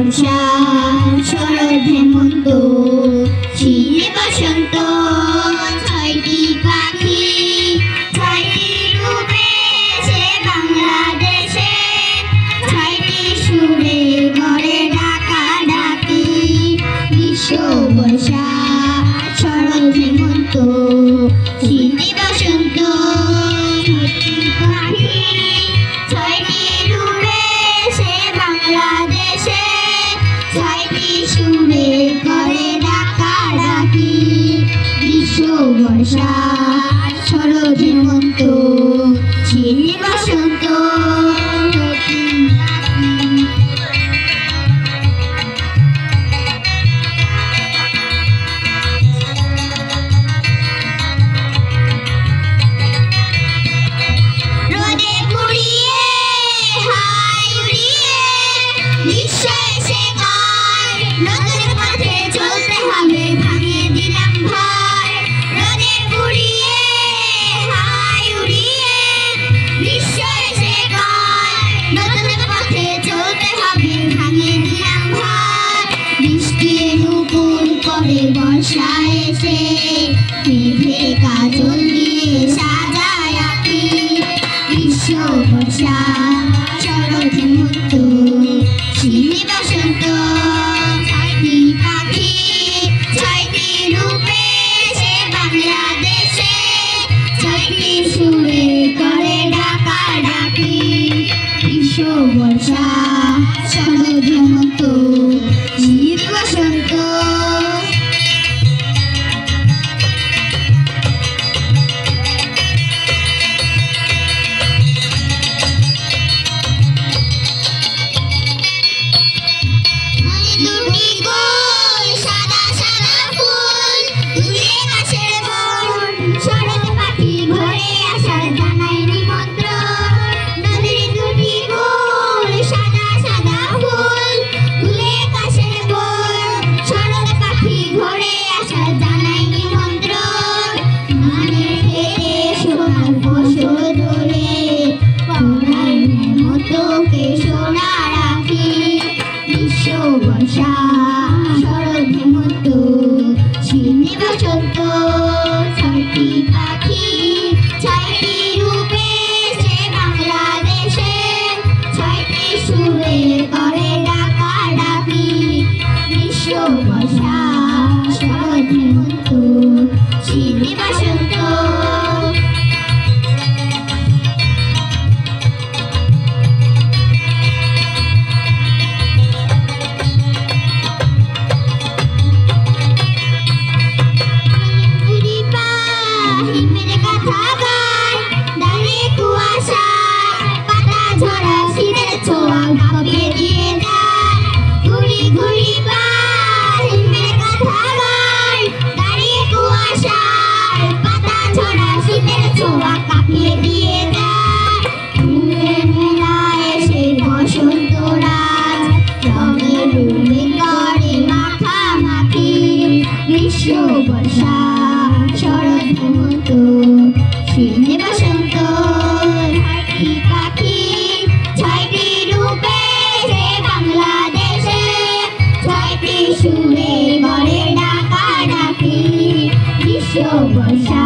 বর্ষা শরৎ হেমন্ত শীত বসন্ত ছয়টি পাখি ছয়টি রূপে সে বাংলাদেশে ছয়টি সুরে করে ডাকা ডাকি গ্রীষ্ম বর্ষা শরৎ হেমন্ত শীত বসন্ত ছয়টি পাখি ছয়টি রূপে সে বাংলাদেশে ছয়টি সুরে করে ডাকা ডাকি গ্রীষ্ম বর্ষা শরৎ হেমন্ত শীত বসন্ত রোদে পুড়িয়ে হাই উড়িয়ে গ্রীষ্ম এসে গায় নতুন পথে চলতে হবে ভাঙিয়ে দিলাম ভয় রোদে পুড়িয়ে হাই উড়িয়ে গ্রীষ্ম এসে গায় নতুন পথে চলতে হবে ভাঙিয়ে দিলাম ভয় বৃষ্টি নুপুর করে বর্ষা এসে মেঘে কাজল দিয়ে সাজায় আঁকি গ্রীষ্ম বর্ষা শরৎ হেমন্ত শীত বসন্ত ছয়টি পাখি ছয়টি রূপে সে বাংলাদেশে ছয়টি সুরে করে ডাকা ডাকি গ্রীষ্ম বর্ষা শরৎ হেমন্ত শীত বসন্ত দুটি গোল সাদা সাদা ফুল দূরে গাছের বন শরৎ পাখি ঘরে আসার জানাই নিমন্ত্রণ নদীর দুটি গোল সাদা সাদা ফুল দূরে গাছের বন শরৎ পাখি ঘরে আসার জানাই নিমন্ত্রণ ধানের খেতে সোনার ফসল ধরে পড়ার মতো কে সোনা রাখি গ্রীষ্ম বর্ষা শরৎ হেমন্ত শীত বসন্ত ছয়টি পাখি ছয়টি রূপে সে বাংলাদেশে ছয়টি সুরে করে ডাকা ডাকি গ্রীষ্ম বর্ষা শরৎ হেমন্ত শীত বসন্ত হিমের কথা গায় দাঁড়িয়ে কুয়াশায় পাতা ঝরা শীতের ছোঁয়া কাঁপিয়ে দিয়ে যায় ঘুরি ঘুরি পায় হিমের কথা গায় দাঁড়িয়ে কুয়াশায় পাতা ঝরা শীতের ছোঁয়া কাঁপিয়ে দিয়ে যায় ফুলের মেলায় এসে বসন্ত রাজ রঙের রূপে করে মাখামাখি গ্রীষ্ম বর্ষা শরৎ হেমন্ত শীত বসন্ত ছয়টি পাখি ছয়টি রূপে সে বাংলাদেশে ছয়টি সুরে করে ডাকা ডাকি গ্রীষ্ম বর্ষা